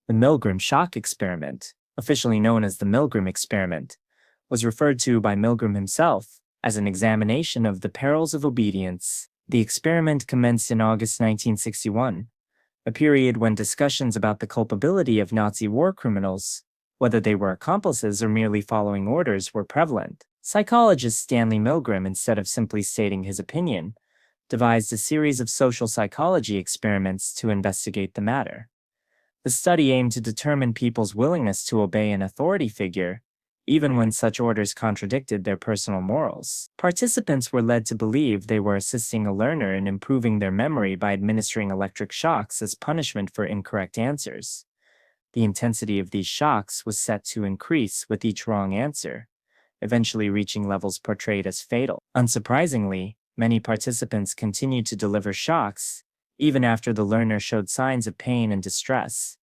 The Milgram shock experiment, officially known as the Milgram experiment, was referred to by Milgram himself as an examination of the perils of obedience. The experiment commenced in August 1961, a period when discussions about the culpability of Nazi war criminals, whether they were accomplices or merely following orders, were prevalent. Psychologist Stanley Milgram, instead of simply stating his opinion, devised a series of social psychology experiments to investigate the matter. The study aimed to determine people's willingness to obey an authority figure, even when such orders contradicted their personal morals. Participants were led to believe they were assisting a learner in improving their memory by administering electric shocks as punishment for incorrect answers. The intensity of these shocks was set to increase with each wrong answer, eventually reaching levels portrayed as fatal. Unsurprisingly, many participants continued to deliver shocks, even after the learner showed signs of pain and distress.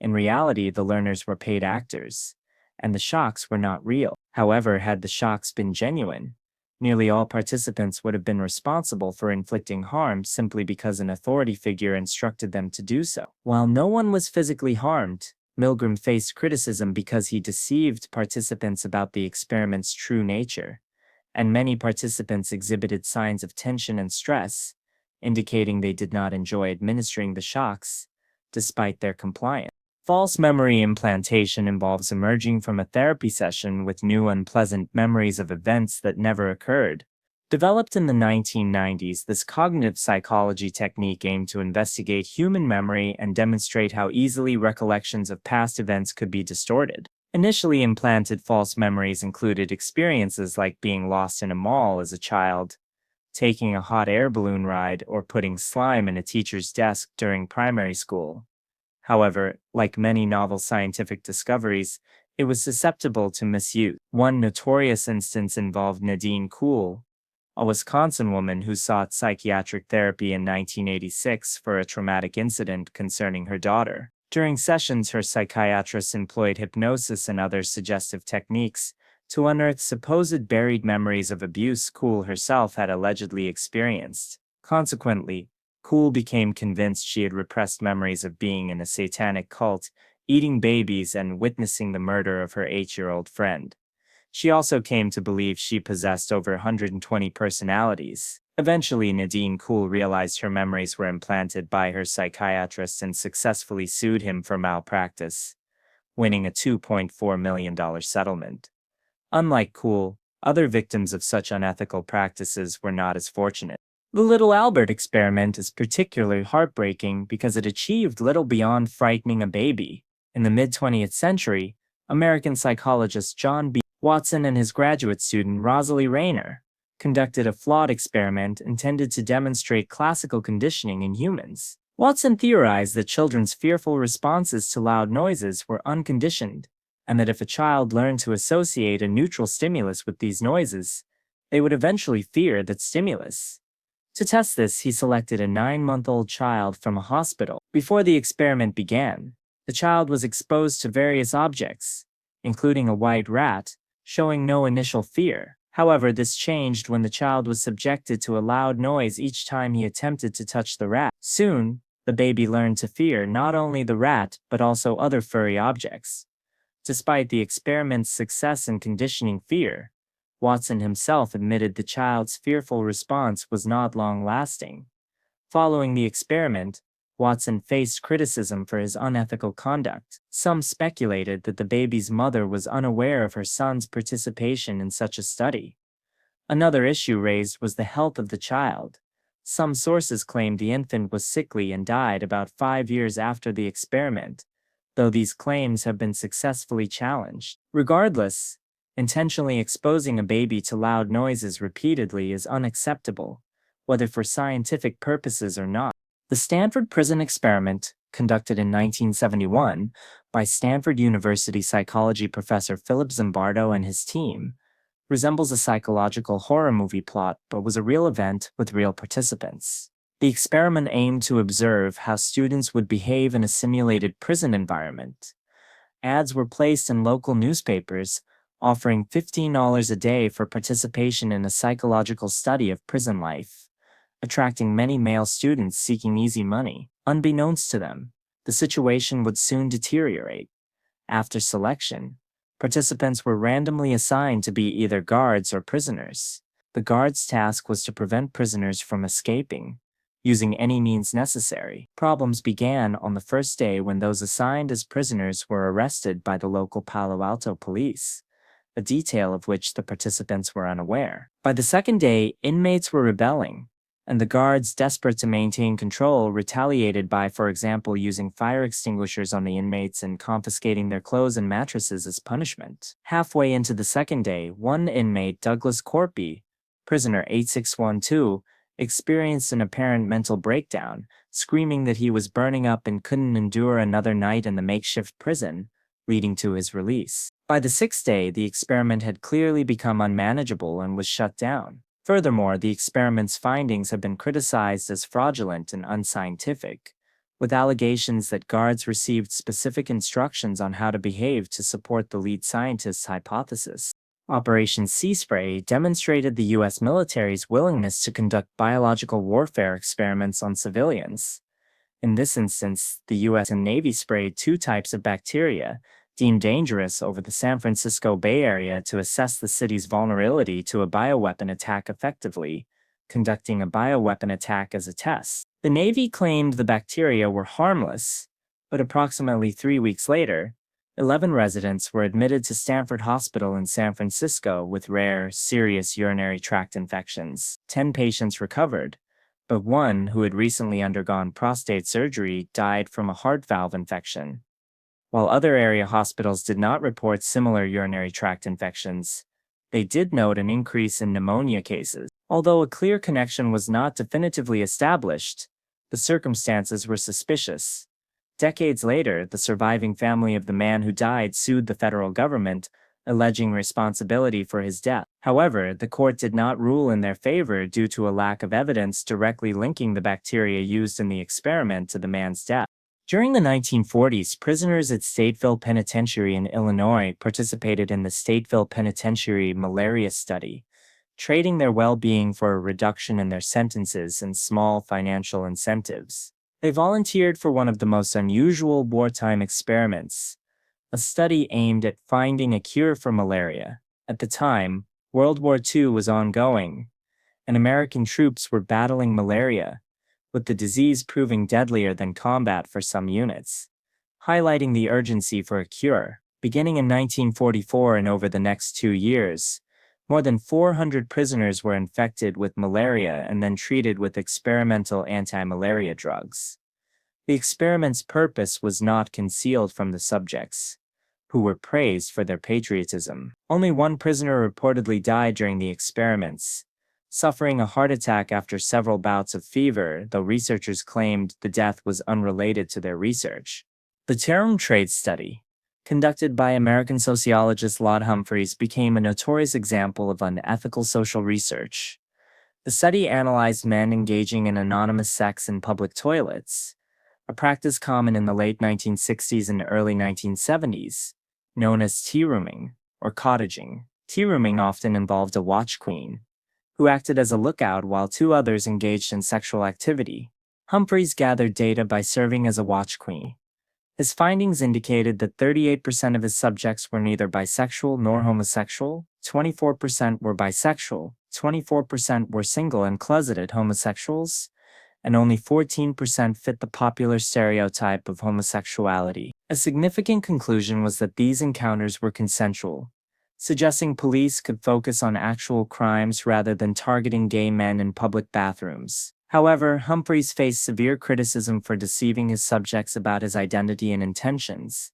In reality, the learners were paid actors, and the shocks were not real. However, had the shocks been genuine, nearly all participants would have been responsible for inflicting harm simply because an authority figure instructed them to do so. While no one was physically harmed, Milgram faced criticism because he deceived participants about the experiment's true nature, and many participants exhibited signs of tension and stress, indicating they did not enjoy administering the shocks, despite their compliance. False memory implantation involves emerging from a therapy session with new unpleasant memories of events that never occurred. Developed in the 1990s, this cognitive psychology technique aimed to investigate human memory and demonstrate how easily recollections of past events could be distorted. Initially implanted false memories included experiences like being lost in a mall as a child, taking a hot air balloon ride, or putting slime in a teacher's desk during primary school. However, like many novel scientific discoveries, it was susceptible to misuse. One notorious instance involved Nadine Kuhl, a Wisconsin woman who sought psychiatric therapy in 1986 for a traumatic incident concerning her daughter. During sessions, her psychiatrist employed hypnosis and other suggestive techniques to unearth supposed buried memories of abuse Kuhl herself had allegedly experienced. Consequently, Kuhl became convinced she had repressed memories of being in a satanic cult, eating babies, and witnessing the murder of her 8-year-old friend. She also came to believe she possessed over 120 personalities. Eventually, Nadine Kuhl realized her memories were implanted by her psychiatrist and successfully sued him for malpractice, winning a $2.4 million settlement. Unlike Kuhl, other victims of such unethical practices were not as fortunate. The Little Albert experiment is particularly heartbreaking because it achieved little beyond frightening a baby. In the mid-20th century, American psychologist John B. Watson and his graduate student Rosalie Rayner conducted a flawed experiment intended to demonstrate classical conditioning in humans. Watson theorized that children's fearful responses to loud noises were unconditioned, and that if a child learned to associate a neutral stimulus with these noises, they would eventually fear that stimulus. To test this, he selected a 9-month-old child from a hospital. Before the experiment began, the child was exposed to various objects, including a white rat, showing no initial fear. However, this changed when the child was subjected to a loud noise each time he attempted to touch the rat. Soon, the baby learned to fear not only the rat but also other furry objects. Despite the experiment's success in conditioning fear, Watson himself admitted the child's fearful response was not long-lasting. Following the experiment, Watson faced criticism for his unethical conduct. Some speculated that the baby's mother was unaware of her son's participation in such a study. Another issue raised was the health of the child. Some sources claimed the infant was sickly and died about 5 years after the experiment, though these claims have been successfully challenged. Regardless, intentionally exposing a baby to loud noises repeatedly is unacceptable, whether for scientific purposes or not. The Stanford Prison Experiment, conducted in 1971 by Stanford University psychology professor Philip Zimbardo and his team, resembles a psychological horror movie plot but was a real event with real participants. The experiment aimed to observe how students would behave in a simulated prison environment. Ads were placed in local newspapers, offering $15 a day for participation in a psychological study of prison life, attracting many male students seeking easy money. Unbeknownst to them, the situation would soon deteriorate. After selection, participants were randomly assigned to be either guards or prisoners. The guards' task was to prevent prisoners from escaping, using any means necessary. Problems began on the first day when those assigned as prisoners were arrested by the local Palo Alto police, a detail of which the participants were unaware. By the second day, inmates were rebelling, and the guards, desperate to maintain control, retaliated by, for example, using fire extinguishers on the inmates and confiscating their clothes and mattresses as punishment. Halfway into the second day, one inmate, Douglas Corpy, prisoner 8612, experienced an apparent mental breakdown, screaming that he was burning up and couldn't endure another night in the makeshift prison, leading to his release. By the sixth day, the experiment had clearly become unmanageable and was shut down. Furthermore, the experiment's findings have been criticized as fraudulent and unscientific, with allegations that guards received specific instructions on how to behave to support the lead scientist's hypothesis. Operation Sea Spray demonstrated the U.S. military's willingness to conduct biological warfare experiments on civilians. In this instance, the U.S. and Navy sprayed two types of bacteria deemed dangerous over the San Francisco Bay Area to assess the city's vulnerability to a bioweapon attack effectively, conducting a bioweapon attack as a test. The Navy claimed the bacteria were harmless, but approximately 3 weeks later, 11 residents were admitted to Stanford Hospital in San Francisco with rare, serious urinary tract infections. 10 patients recovered, but one, who had recently undergone prostate surgery, died from a heart valve infection. While other area hospitals did not report similar urinary tract infections, they did note an increase in pneumonia cases. Although a clear connection was not definitively established, the circumstances were suspicious. Decades later, the surviving family of the man who died sued the federal government, alleging responsibility for his death. However, the court did not rule in their favor due to a lack of evidence directly linking the bacteria used in the experiment to the man's death. During the 1940s, prisoners at Stateville Penitentiary in Illinois participated in the Stateville Penitentiary Malaria Study, trading their well-being for a reduction in their sentences and small financial incentives. They volunteered for one of the most unusual wartime experiments, a study aimed at finding a cure for malaria. At the time, World War II was ongoing, and American troops were battling malaria, with the disease proving deadlier than combat for some units, highlighting the urgency for a cure. Beginning in 1944 and over the next 2 years, more than 400 prisoners were infected with malaria and then treated with experimental anti-malaria drugs. The experiment's purpose was not concealed from the subjects, who were praised for their patriotism. Only one prisoner reportedly died during the experiments, suffering a heart attack after several bouts of fever, though researchers claimed the death was unrelated to their research. The Term Trade Study, conducted by American sociologist Lord Humphreys, became a notorious example of unethical social research. The study analyzed men engaging in anonymous sex in public toilets, a practice common in the late 1960s and early 1970s, known as tea rooming or cottaging. Tea rooming often involved a watch queen, who acted as a lookout while two others engaged in sexual activity. Humphreys gathered data by serving as a watch queen. His findings indicated that 38% of his subjects were neither bisexual nor homosexual, 24% were bisexual, 24% were single and closeted homosexuals, and only 14% fit the popular stereotype of homosexuality. A significant conclusion was that these encounters were consensual, suggesting police could focus on actual crimes rather than targeting gay men in public bathrooms. However, Humphreys faced severe criticism for deceiving his subjects about his identity and intentions,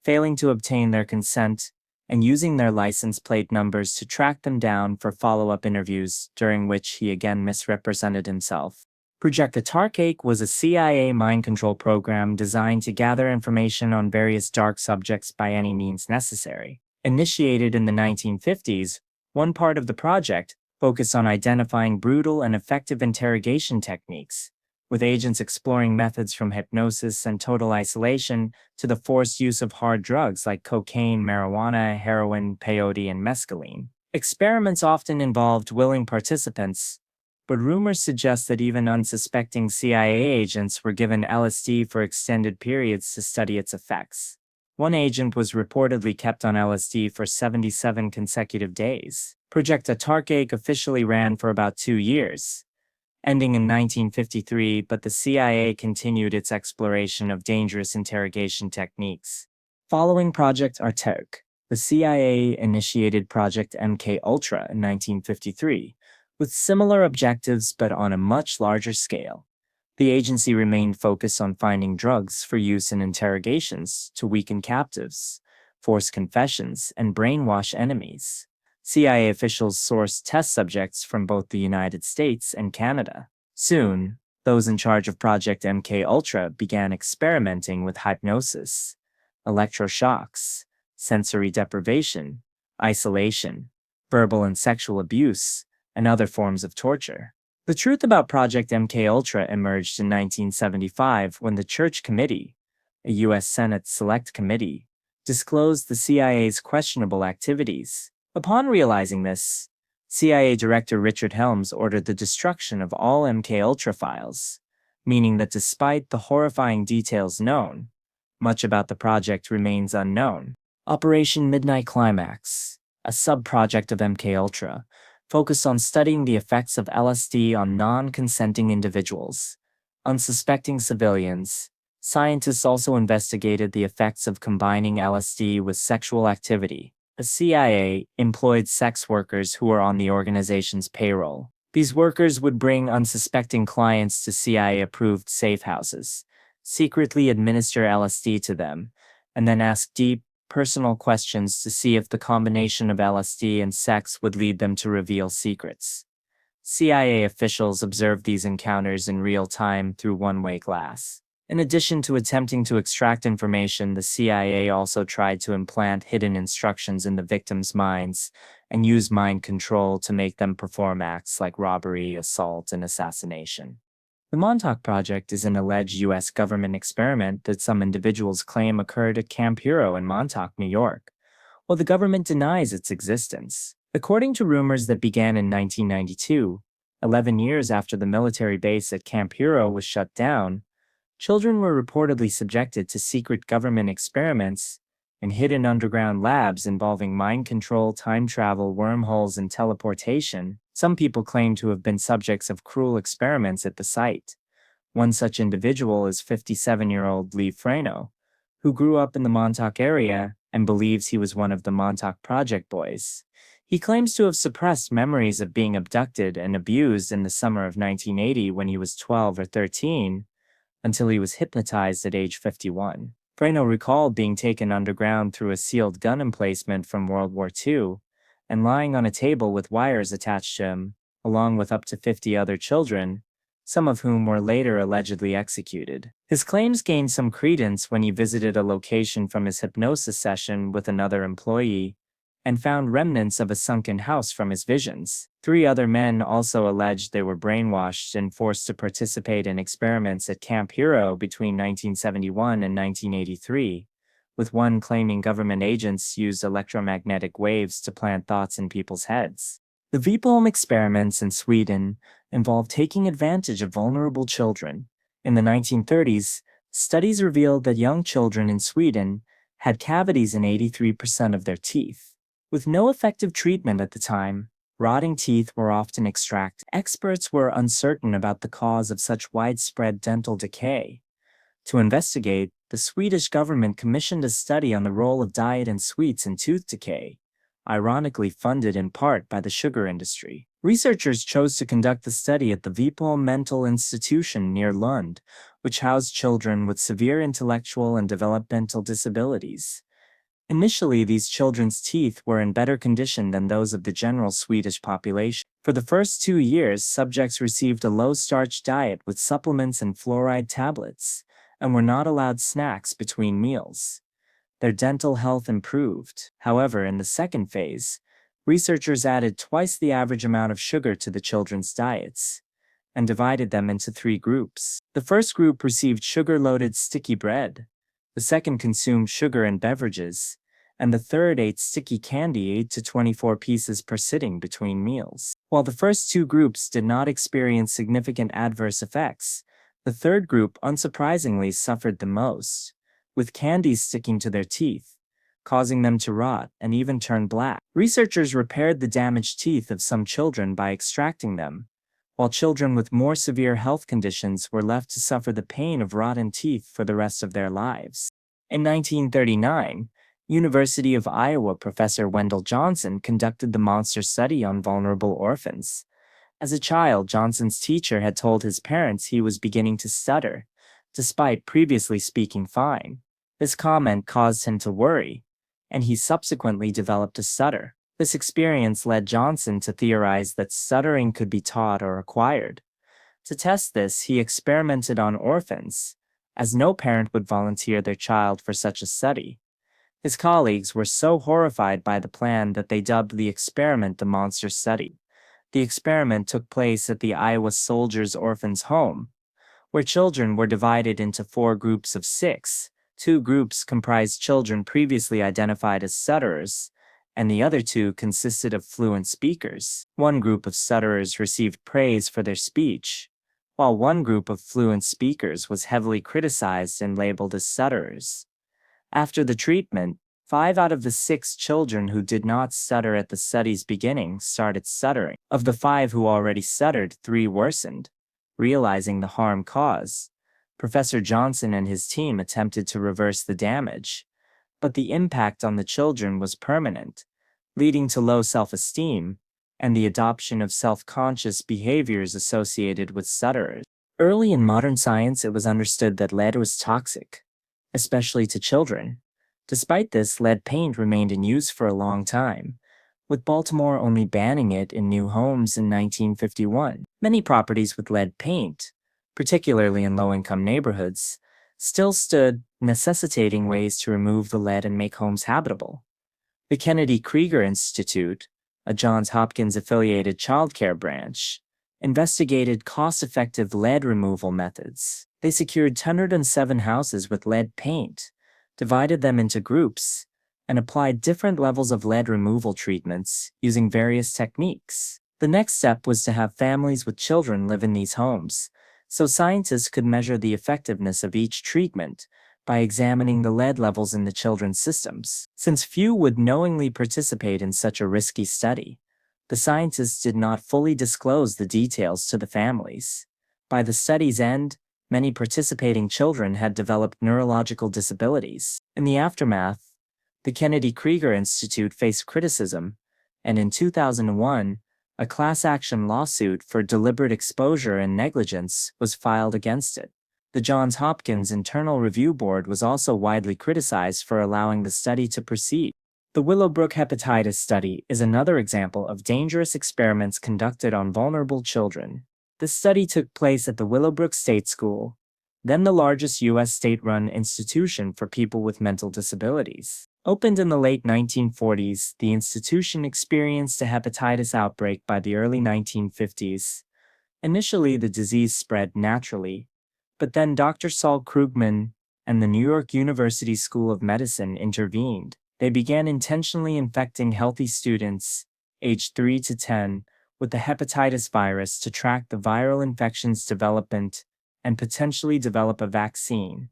failing to obtain their consent, and using their license plate numbers to track them down for follow-up interviews, during which he again misrepresented himself. Project Atarcake was a CIA mind control program designed to gather information on various dark subjects by any means necessary. Initiated in the 1950s, one part of the project focused on identifying brutal and effective interrogation techniques, with agents exploring methods from hypnosis and total isolation to the forced use of hard drugs like cocaine, marijuana, heroin, peyote, and mescaline. Experiments often involved willing participants, but rumors suggest that even unsuspecting CIA agents were given LSD for extended periods to study its effects. One agent was reportedly kept on LSD for 77 consecutive days. Project Atarcake officially ran for about 2 years, ending in 1953, but the CIA continued its exploration of dangerous interrogation techniques. Following Project Arterk, the CIA initiated Project MKUltra in 1953, with similar objectives but on a much larger scale. The agency remained focused on finding drugs for use in interrogations to weaken captives, force confessions, and brainwash enemies. CIA officials sourced test subjects from both the United States and Canada. Soon, those in charge of Project MKUltra began experimenting with hypnosis, electroshocks, sensory deprivation, isolation, verbal and sexual abuse, and other forms of torture. The truth about Project MKUltra emerged in 1975 when the Church Committee, a U.S. Senate Select Committee, disclosed the CIA's questionable activities. Upon realizing this, CIA Director Richard Helms ordered the destruction of all MKUltra files, meaning that despite the horrifying details known, much about the project remains unknown. Operation Midnight Climax, a sub-project of MKUltra, focused on studying the effects of LSD on non-consenting individuals, unsuspecting civilians. Scientists also investigated the effects of combining LSD with sexual activity. The CIA employed sex workers who were on the organization's payroll. These workers would bring unsuspecting clients to CIA-approved safe houses, secretly administer LSD to them, and then ask deep, personal questions to see if the combination of LSD and sex would lead them to reveal secrets. CIA officials observed these encounters in real time through one-way glass. In addition to attempting to extract information, the CIA also tried to implant hidden instructions in the victims' minds and use mind control to make them perform acts like robbery, assault, and assassination. The Montauk Project is an alleged U.S. government experiment that some individuals claim occurred at Camp Hero in Montauk, New York, while the government denies its existence. According to rumors that began in 1992, 11 years after the military base at Camp Hero was shut down, children were reportedly subjected to secret government experiments in hidden underground labs involving mind control, time travel, wormholes, and teleportation. Some people claim to have been subjects of cruel experiments at the site. One such individual is 57-year-old Lee Frano, who grew up in the Montauk area and believes he was one of the Montauk Project boys. He claims to have suppressed memories of being abducted and abused in the summer of 1980 when he was 12 or 13, until he was hypnotized at age 51. Frano recalled being taken underground through a sealed gun emplacement from World War II and lying on a table with wires attached to him, along with up to 50 other children, some of whom were later allegedly executed. His claims gained some credence when he visited a location from his hypnosis session with another employee and found remnants of a sunken house from his visions. 3 other men also alleged they were brainwashed and forced to participate in experiments at Camp Hero between 1971 and 1983, with one claiming government agents used electromagnetic waves to plant thoughts in people's heads. The Vivisections experiments in Sweden involved taking advantage of vulnerable children. In the 1930s, studies revealed that young children in Sweden had cavities in 83% of their teeth. With no effective treatment at the time, rotting teeth were often extracted. Experts were uncertain about the cause of such widespread dental decay. To investigate, the Swedish government commissioned a study on the role of diet and sweets in tooth decay, ironically funded in part by the sugar industry. Researchers chose to conduct the study at the Vivisections Mental Institution near Lund, which housed children with severe intellectual and developmental disabilities. Initially, these children's teeth were in better condition than those of the general Swedish population. For the first 2 years, subjects received a low-starch diet with supplements and fluoride tablets, and were not allowed snacks between meals. Their dental health improved. However, in the second phase, researchers added twice the average amount of sugar to the children's diets and divided them into 3 groups. The first group received sugar-loaded sticky bread. The second consumed sugar and beverages, and the third ate sticky candy 8 to 24 pieces per sitting between meals. While the first two groups did not experience significant adverse effects, the third group unsurprisingly suffered the most, with candies sticking to their teeth, causing them to rot and even turn black. Researchers repaired the damaged teeth of some children by extracting them, while children with more severe health conditions were left to suffer the pain of rotten teeth for the rest of their lives. In 1939, University of Iowa professor Wendell Johnson conducted the monster study on vulnerable orphans. As a child, Johnson's teacher had told his parents he was beginning to stutter, despite previously speaking fine. This comment caused him to worry, and he subsequently developed a stutter. This experience led Johnson to theorize that stuttering could be taught or acquired. To test this, he experimented on orphans, as no parent would volunteer their child for such a study. His colleagues were so horrified by the plan that they dubbed the experiment the monster study. The experiment took place at the Iowa Soldiers' Orphans' Home, where children were divided into 4 groups of 6. 2 groups comprised children previously identified as stutterers, and the other 2 consisted of fluent speakers. One group of stutterers received praise for their speech, while one group of fluent speakers was heavily criticized and labeled as stutterers. After the treatment, 5 out of the 6 children who did not stutter at the study's beginning started stuttering. Of the 5 who already stuttered, 3 worsened. Realizing the harm caused, Professor Johnson and his team attempted to reverse the damage, but the impact on the children was permanent, leading to low self-esteem and the adoption of self-conscious behaviors associated with stutterers. Early in modern science, it was understood that lead was toxic, especially to children. Despite this, lead paint remained in use for a long time, with Baltimore only banning it in new homes in 1951. Many properties with lead paint, particularly in low-income neighborhoods, still stood, necessitating ways to remove the lead and make homes habitable. The Kennedy Krieger Institute, a Johns Hopkins-affiliated childcare branch, investigated cost-effective lead removal methods. They secured 107 houses with lead paint, divided them into groups, and applied different levels of lead removal treatments using various techniques. The next step was to have families with children live in these homes, so scientists could measure the effectiveness of each treatment by examining the lead levels in the children's systems. Since few would knowingly participate in such a risky study, the scientists did not fully disclose the details to the families. By the study's end, many participating children had developed neurological disabilities. In the aftermath, the Kennedy Krieger Institute faced criticism, and in 2001, a class action lawsuit for deliberate exposure and negligence was filed against it. The Johns Hopkins Internal Review Board was also widely criticized for allowing the study to proceed. The Willowbrook hepatitis study is another example of dangerous experiments conducted on vulnerable children. This study took place at the Willowbrook State School, then the largest U.S. state-run institution for people with mental disabilities. Opened in the late 1940s, the institution experienced a hepatitis outbreak by the early 1950s. Initially, the disease spread naturally, but then Dr. Saul Krugman and the New York University School of Medicine intervened. They began intentionally infecting healthy students, aged 3 to 10, with the hepatitis virus to track the viral infection's development and potentially develop a vaccine.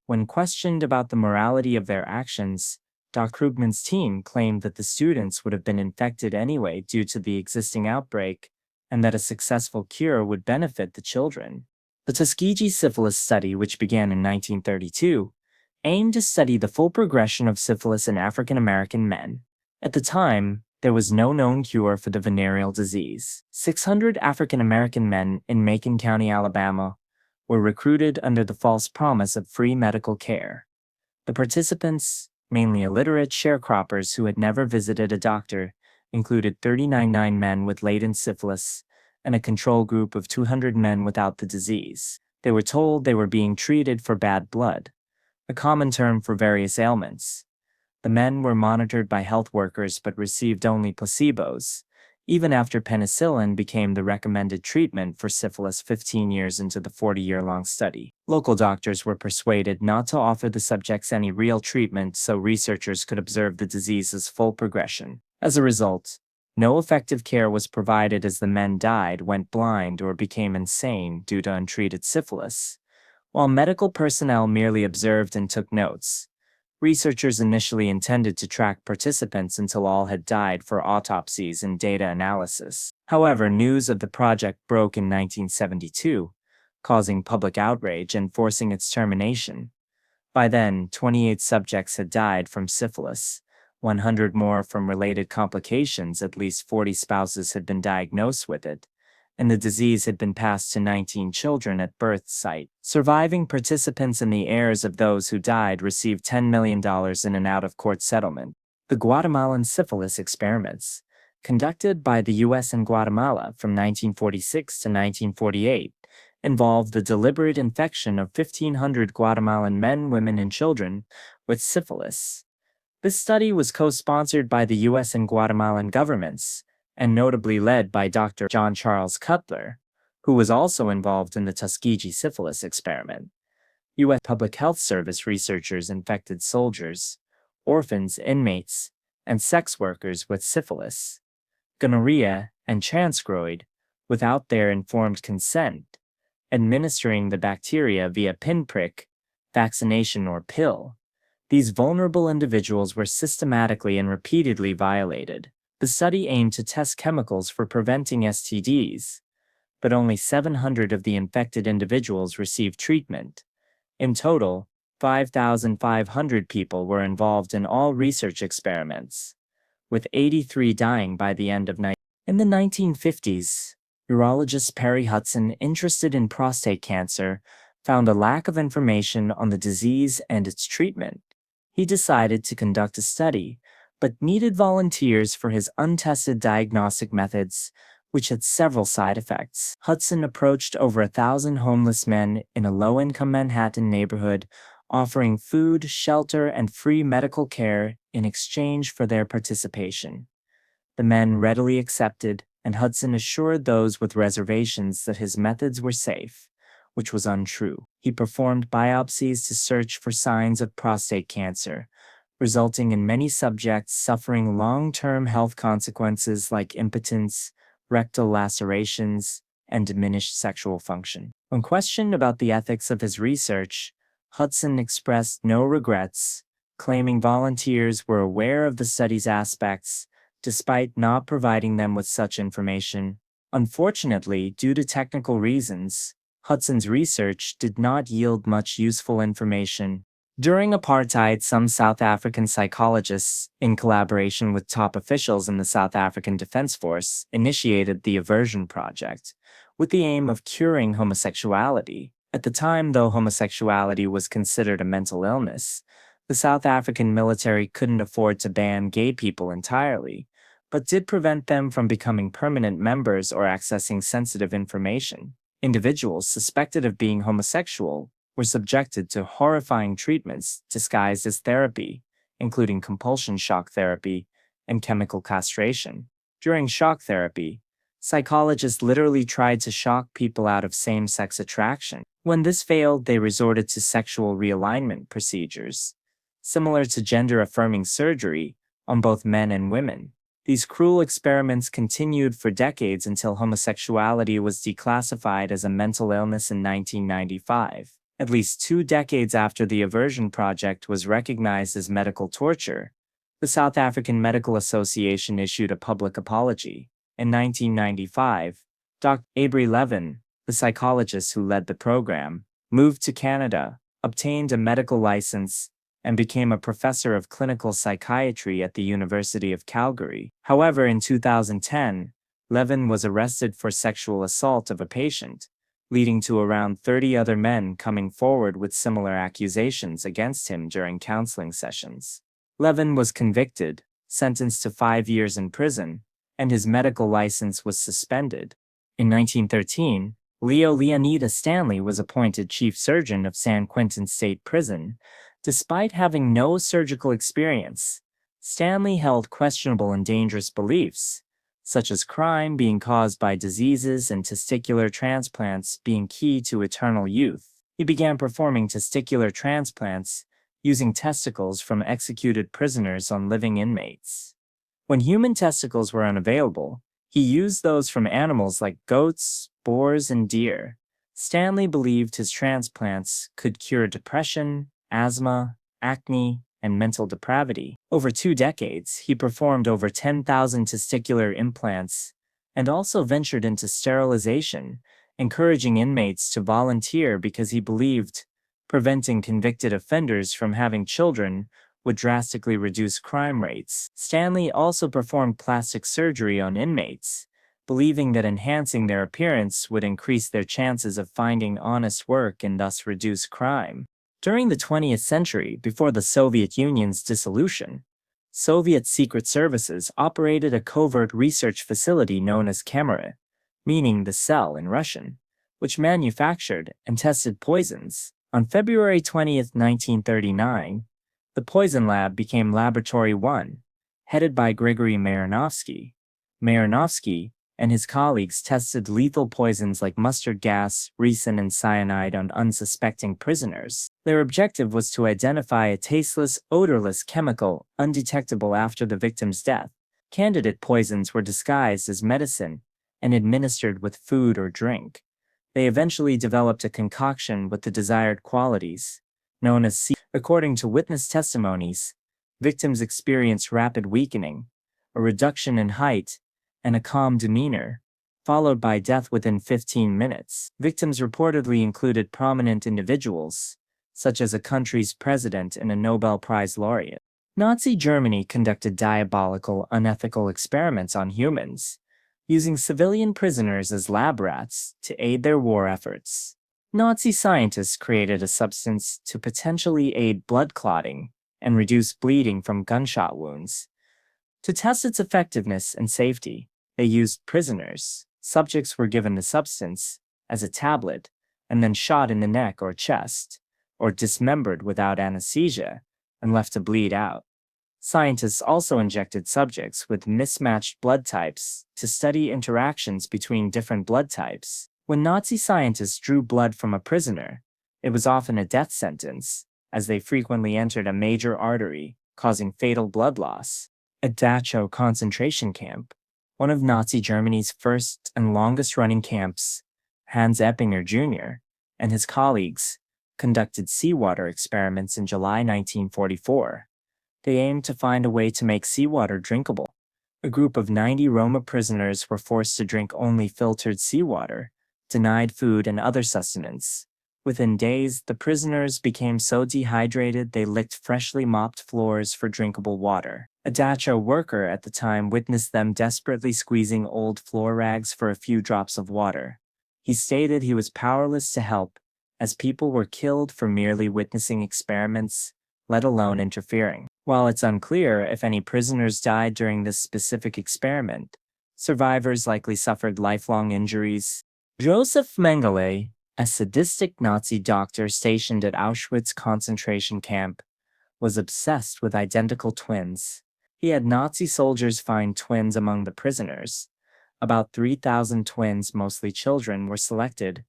When questioned about the morality of their actions, Dr. Krugman's team claimed that the students would have been infected anyway due to the existing outbreak, and that a successful cure would benefit the children. The Tuskegee Syphilis Study, which began in 1932, aimed to study the full progression of syphilis in African American men. At the time, there was no known cure for the venereal disease. 600 African American men in Macon County, Alabama, were recruited under the false promise of free medical care. The participants, mainly illiterate sharecroppers who had never visited a doctor, included 39 men with latent syphilis and a control group of 200 men without the disease. They were told they were being treated for bad blood, a common term for various ailments. The men were monitored by health workers but received only placebos, even after penicillin became the recommended treatment for syphilis 15 years into the 40-year-long study. Local doctors were persuaded not to offer the subjects any real treatment so researchers could observe the disease's full progression. As a result, no effective care was provided as the men died, went blind, or became insane due to untreated syphilis. While medical personnel merely observed and took notes, researchers initially intended to track participants until all had died for autopsies and data analysis. However, news of the project broke in 1972, causing public outrage and forcing its termination. By then, 28 subjects had died from syphilis, 100 more from related complications, at least 40 spouses had been diagnosed with it, and the disease had been passed to 19 children at birth site. Surviving participants and the heirs of those who died received $10 million in an out-of-court settlement. The Guatemalan Syphilis Experiments, conducted by the U.S. and Guatemala from 1946 to 1948, involved the deliberate infection of 1,500 Guatemalan men, women, and children with syphilis. This study was co-sponsored by the U.S. and Guatemalan governments, and notably led by Dr. John Charles Cutler, who was also involved in the Tuskegee Syphilis Experiment. U.S. Public Health Service researchers infected soldiers, orphans, inmates, and sex workers with syphilis, gonorrhea, and chancroid without their informed consent, administering the bacteria via pinprick, vaccination, or pill. These vulnerable individuals were systematically and repeatedly violated. The study aimed to test chemicals for preventing STDs, but only 700 of the infected individuals received treatment. In total, 5,500 people were involved in all research experiments, with 83 dying by the end of night. In the 1950s, urologist Perry Hudson, interested in prostate cancer, found a lack of information on the disease and its treatment. He decided to conduct a study, but needed volunteers for his untested diagnostic methods, which had several side effects. Hudson approached over 1,000 homeless men in a low-income Manhattan neighborhood, offering food, shelter, and free medical care in exchange for their participation. The men readily accepted, and Hudson assured those with reservations that his methods were safe, which was untrue. He performed biopsies to search for signs of prostate cancer, resulting in many subjects suffering long-term health consequences like impotence, rectal lacerations, and diminished sexual function. When questioned about the ethics of his research, Hudson expressed no regrets, claiming volunteers were aware of the study's aspects despite not providing them with such information. Unfortunately, due to technical reasons, Hudson's research did not yield much useful information. During apartheid, some South African psychologists, in collaboration with top officials in the South African Defense Force, initiated the Aversion Project, with the aim of curing homosexuality. At the time, though homosexuality was considered a mental illness, the South African military couldn't afford to ban gay people entirely, but did prevent them from becoming permanent members or accessing sensitive information. Individuals suspected of being homosexual were subjected to horrifying treatments disguised as therapy, including compulsion shock therapy and chemical castration. During shock therapy, psychologists literally tried to shock people out of same-sex attraction. When this failed, they resorted to sexual realignment procedures, similar to gender-affirming surgery on both men and women. These cruel experiments continued for decades until homosexuality was declassified as a mental illness in 1995. At least 2 decades after the Aversion Project was recognized as medical torture, the South African Medical Association issued a public apology. In 1995, Dr. Avery Levin, the psychologist who led the program, moved to Canada, obtained a medical license, and became a professor of clinical psychiatry at the University of Calgary. However, in 2010, Levin was arrested for sexual assault of a patient, leading to around 30 other men coming forward with similar accusations against him during counseling sessions. Levin was convicted, sentenced to 5 years in prison, and his medical license was suspended. In 1913, Leonidas Stanley was appointed chief surgeon of San Quentin State Prison. Despite having no surgical experience, Stanley held questionable and dangerous beliefs, such as crime being caused by diseases and testicular transplants being key to eternal youth. He began performing testicular transplants using testicles from executed prisoners on living inmates. When human testicles were unavailable, he used those from animals like goats, boars, and deer. Stanley believed his transplants could cure depression, asthma, acne, and mental depravity. Over 2 decades, he performed over 10,000 testicular implants and also ventured into sterilization, encouraging inmates to volunteer because he believed preventing convicted offenders from having children would drastically reduce crime rates. Stanley also performed plastic surgery on inmates, believing that enhancing their appearance would increase their chances of finding honest work and thus reduce crime. During the 20th century, before the Soviet Union's dissolution, Soviet secret services operated a covert research facility known as Kamera, meaning the cell in Russian, which manufactured and tested poisons. On February 20, 1939, the poison lab became Laboratory 1, headed by Grigory Marinovsky. Marinovsky and his colleagues tested lethal poisons like mustard gas, ricin, and cyanide on unsuspecting prisoners. Their objective was to identify a tasteless, odorless chemical undetectable after the victim's death. Candidate poisons were disguised as medicine and administered with food or drink. They eventually developed a concoction with the desired qualities, known as C. According to witness testimonies, victims experienced rapid weakening, a reduction in height, and a calm demeanor, followed by death within 15 minutes. Victims reportedly included prominent individuals, such as a country's president and a Nobel Prize laureate. Nazi Germany conducted diabolical, unethical experiments on humans, using civilian prisoners as lab rats to aid their war efforts. Nazi scientists created a substance to potentially aid blood clotting and reduce bleeding from gunshot wounds. To test its effectiveness and safety, they used prisoners. Subjects were given the substance as a tablet and then shot in the neck or chest, or dismembered without anesthesia and left to bleed out. Scientists also injected subjects with mismatched blood types to study interactions between different blood types. When Nazi scientists drew blood from a prisoner, it was often a death sentence, as they frequently entered a major artery, causing fatal blood loss. At Dachau concentration camp, one of Nazi Germany's first and longest-running camps, Hans Eppinger Jr. and his colleagues conducted seawater experiments in July 1944. They aimed to find a way to make seawater drinkable. A group of 90 Roma prisoners were forced to drink only filtered seawater, denied food and other sustenance. Within days, the prisoners became so dehydrated they licked freshly mopped floors for drinkable water. A Dachau worker at the time witnessed them desperately squeezing old floor rags for a few drops of water. He stated he was powerless to help, as people were killed for merely witnessing experiments, let alone interfering. While it's unclear if any prisoners died during this specific experiment, survivors likely suffered lifelong injuries. Josef Mengele, a sadistic Nazi doctor stationed at Auschwitz concentration camp, was obsessed with identical twins. He had Nazi soldiers find twins among the prisoners. About 3,000 twins, mostly children, were selected,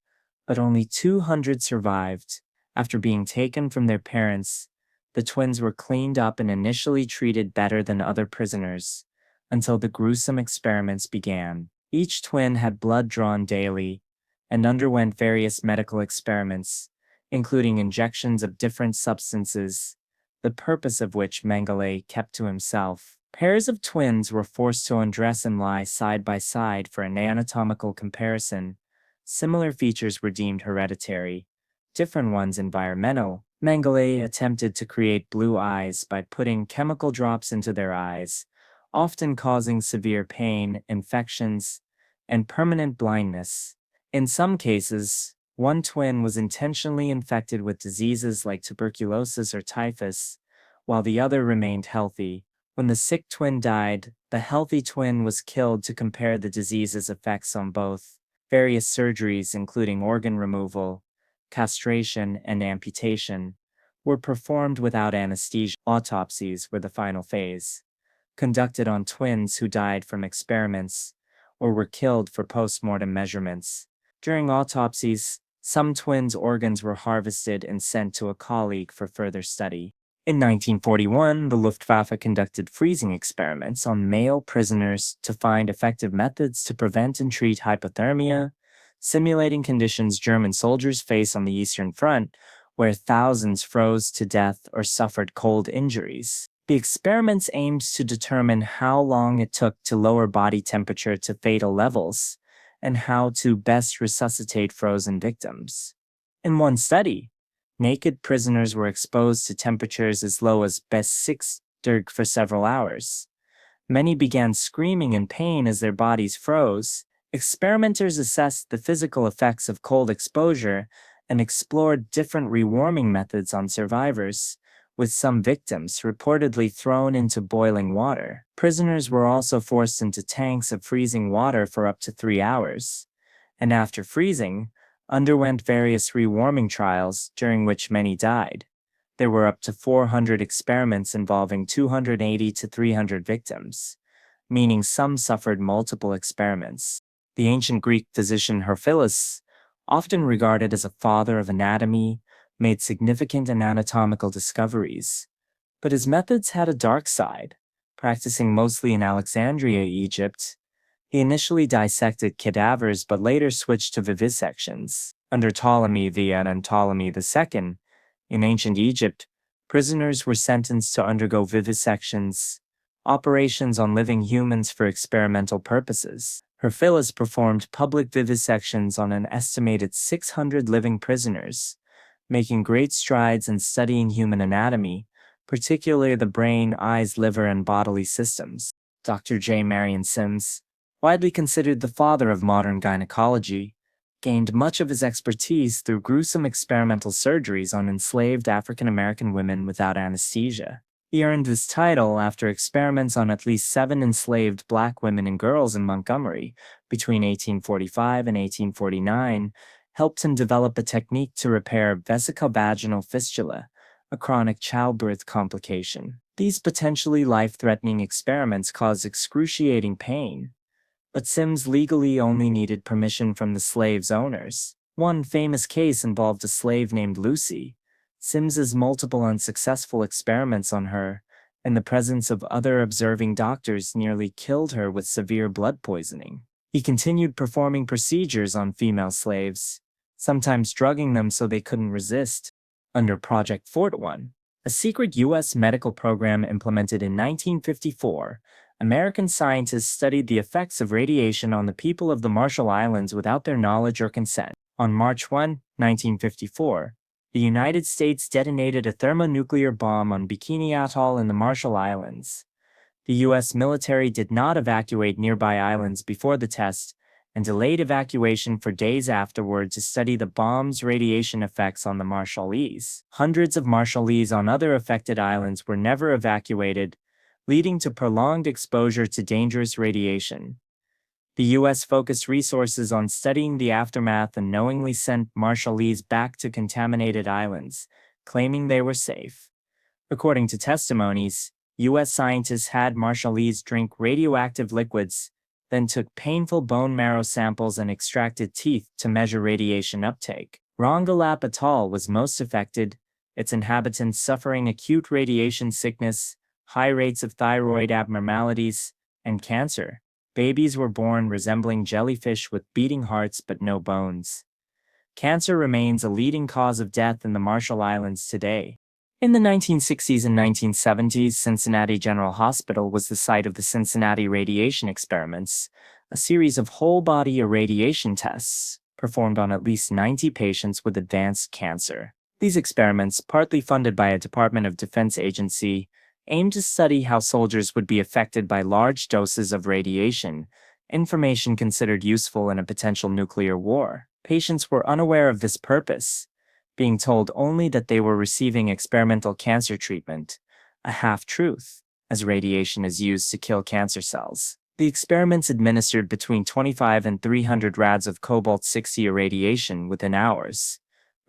but only 200 survived. After being taken from their parents, the twins were cleaned up and initially treated better than other prisoners, until the gruesome experiments began. Each twin had blood drawn daily and underwent various medical experiments, including injections of different substances, the purpose of which Mengele kept to himself. Pairs of twins were forced to undress and lie side by side for an anatomical comparison. Similar features were deemed hereditary, different ones environmental. Mengele attempted to create blue eyes by putting chemical drops into their eyes, often causing severe pain, infections, and permanent blindness. In some cases, one twin was intentionally infected with diseases like tuberculosis or typhus, while the other remained healthy. When the sick twin died, the healthy twin was killed to compare the disease's effects on both. Various surgeries, including organ removal, castration, and amputation, were performed without anesthesia. Autopsies were the final phase. conducted on twins who died from experiments or were killed for post-mortem measurements. During autopsies, some twins' organs were harvested and sent to a colleague for further study. In 1941, the Luftwaffe conducted freezing experiments on male prisoners to find effective methods to prevent and treat hypothermia, simulating conditions German soldiers face on the Eastern Front, where thousands froze to death or suffered cold injuries. The experiments aimed to determine how long it took to lower body temperature to fatal levels and how to best resuscitate frozen victims. In one study, naked prisoners were exposed to temperatures as low as +6 for several hours. Many began screaming in pain as their bodies froze. Experimenters assessed the physical effects of cold exposure and explored different rewarming methods on survivors, with some victims reportedly thrown into boiling water. Prisoners were also forced into tanks of freezing water for up to 3 hours, and after freezing, underwent various rewarming trials during which many died. There were up to 400 experiments involving 280 to 300 victims, meaning some suffered multiple experiments. The ancient Greek physician Herophilus, often regarded as a father of anatomy, made significant anatomical discoveries. But his methods had a dark side. Practicing mostly in Alexandria, Egypt, he initially dissected cadavers but later switched to vivisections. Under Ptolemy I and Ptolemy II, in ancient Egypt, prisoners were sentenced to undergo vivisections, operations on living humans for experimental purposes. Herophilus performed public vivisections on an estimated 600 living prisoners, making great strides in studying human anatomy, particularly the brain, eyes, liver, and bodily systems. Dr. J. Marion Sims, widely considered the father of modern gynecology, gained much of his expertise through gruesome experimental surgeries on enslaved African American women without anesthesia. He earned this title after experiments on at least 7 enslaved black women and girls in Montgomery between 1845 and 1849 helped him develop a technique to repair vesicovaginal fistula, a chronic childbirth complication. These potentially life-threatening experiments caused excruciating pain, but Sims legally only needed permission from the slave's owners. One famous case involved a slave named Lucy. Sims's multiple unsuccessful experiments on her, in the presence of other observing doctors, nearly killed her with severe blood poisoning. He continued performing procedures on female slaves, sometimes drugging them so they couldn't resist. Under Project Fort One, a secret U.S. medical program implemented in 1954, American scientists studied the effects of radiation on the people of the Marshall Islands without their knowledge or consent. On March 1, 1954, the United States detonated a thermonuclear bomb on Bikini Atoll in the Marshall Islands. The U.S. military did not evacuate nearby islands before the test and delayed evacuation for days afterward to study the bomb's radiation effects on the Marshallese. Hundreds of Marshallese on other affected islands were never evacuated, leading to prolonged exposure to dangerous radiation. The U.S. focused resources on studying the aftermath and knowingly sent Marshallese back to contaminated islands, claiming they were safe. According to testimonies, U.S. scientists had Marshallese drink radioactive liquids, then took painful bone marrow samples and extracted teeth to measure radiation uptake. Rongelap Atoll was most affected, its inhabitants suffering acute radiation sickness, high rates of thyroid abnormalities, and cancer. Babies were born resembling jellyfish with beating hearts but no bones. Cancer remains a leading cause of death in the Marshall Islands today. In the 1960s and 1970s, Cincinnati General Hospital was the site of the Cincinnati radiation experiments, a series of whole-body irradiation tests performed on at least 90 patients with advanced cancer. These experiments, partly funded by a Department of Defense agency, aimed to study how soldiers would be affected by large doses of radiation, information considered useful in a potential nuclear war. Patients were unaware of this purpose, being told only that they were receiving experimental cancer treatment, a half-truth, as radiation is used to kill cancer cells. The experiments administered between 25 and 300 rads of cobalt-60 irradiation within hours,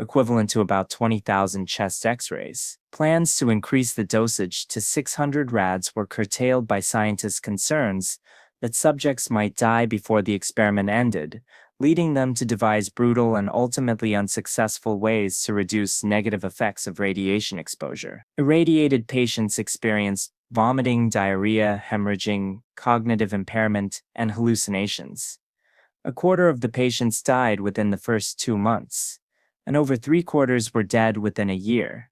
equivalent to about 20,000 chest X-rays. Plans to increase the dosage to 600 rads were curtailed by scientists' concerns that subjects might die before the experiment ended, leading them to devise brutal and ultimately unsuccessful ways to reduce negative effects of radiation exposure. Irradiated patients experienced vomiting, diarrhea, hemorrhaging, cognitive impairment, and hallucinations. A quarter of the patients died within the first 2 months, and over 3/4 were dead within a year.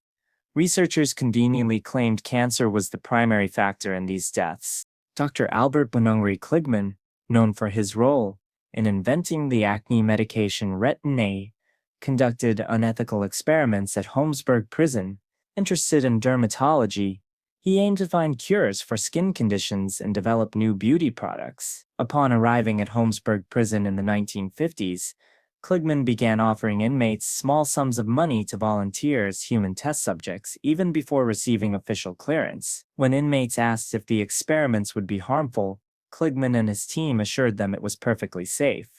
Researchers conveniently claimed cancer was the primary factor in these deaths. Dr. Albert Bonungri Kligman, known for his role in inventing the acne medication Retin-A, conducted unethical experiments at Holmesburg Prison. Interested in dermatology, he aimed to find cures for skin conditions and develop new beauty products. Upon arriving at Holmesburg Prison in the 1950s, Kligman began offering inmates small sums of money to volunteer as human test subjects even before receiving official clearance. When inmates asked if the experiments would be harmful, Kligman and his team assured them it was perfectly safe,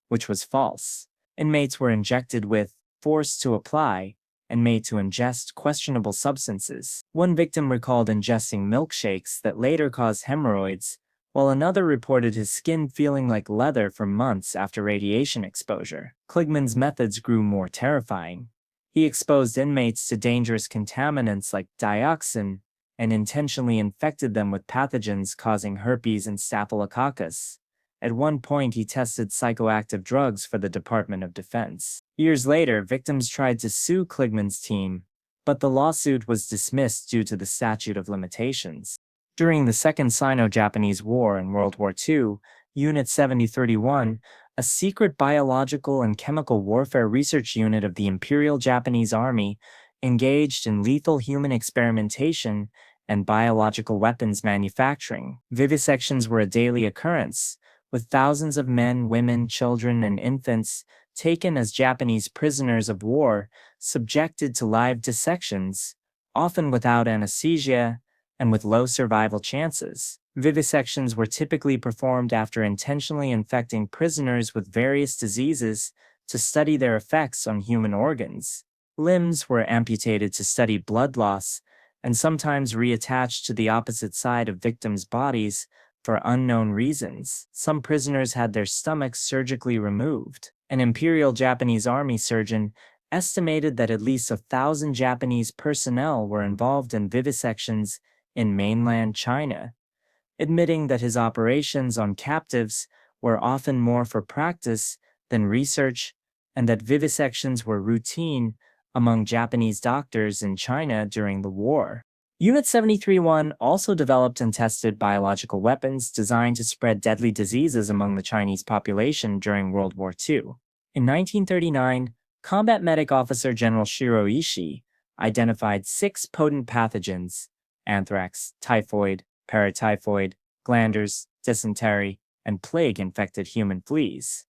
which was false. Inmates were injected with, forced to apply, and made to ingest questionable substances. One victim recalled ingesting milkshakes that later caused hemorrhoids, while another reported his skin feeling like leather for months after radiation exposure. Kligman's methods grew more terrifying. He exposed inmates to dangerous contaminants like dioxin and intentionally infected them with pathogens causing herpes and staphylococcus. At one point, he tested psychoactive drugs for the Department of Defense. Years later, victims tried to sue Kligman's team, but the lawsuit was dismissed due to the statute of limitations. During the Second Sino-Japanese War in World War II, Unit 7031, a secret biological and chemical warfare research unit of the Imperial Japanese Army, engaged in lethal human experimentation and biological weapons manufacturing. Vivisections were a daily occurrence, with thousands of men, women, children, and infants taken as Japanese prisoners of war, subjected to live dissections, often without anesthesia, and with low survival chances. Vivisections were typically performed after intentionally infecting prisoners with various diseases to study their effects on human organs. Limbs were amputated to study blood loss, and sometimes reattached to the opposite side of victims' bodies for unknown reasons. Some prisoners had their stomachs surgically removed. An Imperial Japanese Army surgeon estimated that at least 1,000 Japanese personnel were involved in vivisections in mainland China, admitting that his operations on captives were often more for practice than research and that vivisections were routine among Japanese doctors in China during the war. Unit 731 also developed and tested biological weapons designed to spread deadly diseases among the Chinese population during World War II. In 1939, Combat Medic Officer General Shiro Ishii identified 6 potent pathogens: anthrax, typhoid, paratyphoid, glanders, dysentery, and plague-infected human fleas.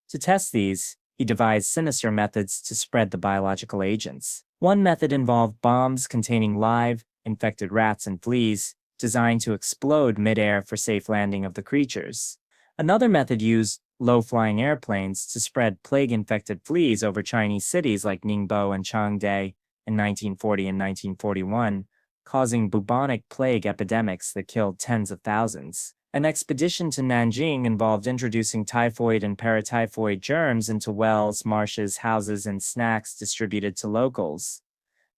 To test these, he devised sinister methods to spread the biological agents. One method involved bombs containing live, infected rats and fleas, designed to explode mid-air for safe landing of the creatures. Another method used low-flying airplanes to spread plague-infected fleas over Chinese cities like Ningbo and Changde in 1940 and 1941, causing bubonic plague epidemics that killed tens of thousands. An expedition to Nanjing involved introducing typhoid and paratyphoid germs into wells, marshes, houses, and snacks distributed to locals.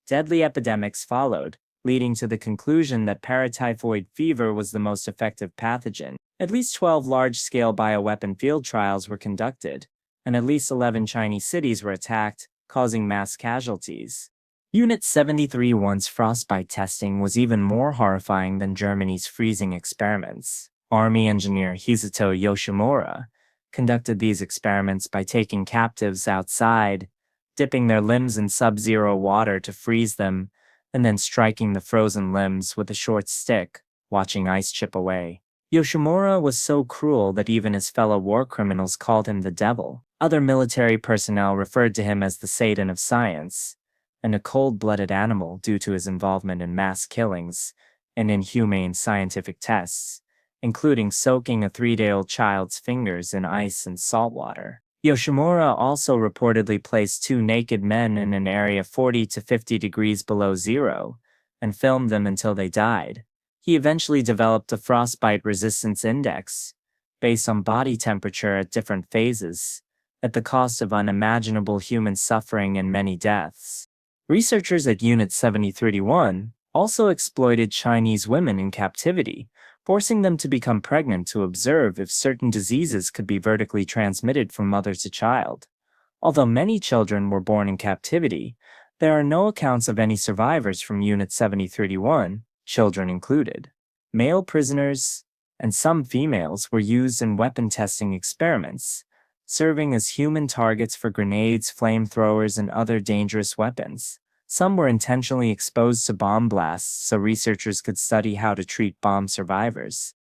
Deadly epidemics followed, leading to the conclusion that paratyphoid fever was the most effective pathogen. At least 12 large-scale bioweapon field trials were conducted, and at least 11 Chinese cities were attacked, causing mass casualties. Unit 73's frostbite testing was even more horrifying than Germany's freezing experiments. Army engineer Hisato Yoshimura conducted these experiments by taking captives outside, dipping their limbs in sub-zero water to freeze them, and then striking the frozen limbs with a short stick, watching ice chip away. Yoshimura was so cruel that even his fellow war criminals called him the devil. Other military personnel referred to him as the Satan of science, and a cold-blooded animal due to his involvement in mass killings and inhumane scientific tests, including soaking a 3-day-old child's fingers in ice and salt water. Yoshimura also reportedly placed 2 naked men in an area 40 to 50 degrees below zero, and filmed them until they died. He eventually developed a frostbite resistance index, based on body temperature at different phases, at the cost of unimaginable human suffering and many deaths. Researchers at Unit 7031 also exploited Chinese women in captivity, forcing them to become pregnant to observe if certain diseases could be vertically transmitted from mother to child. Although many children were born in captivity, there are no accounts of any survivors from Unit 7031, children included. Male prisoners and some females were used in weapon testing experiments, serving as human targets for grenades, flamethrowers, and other dangerous weapons. Some were intentionally exposed to bomb blasts so researchers could study how to treat bomb survivors.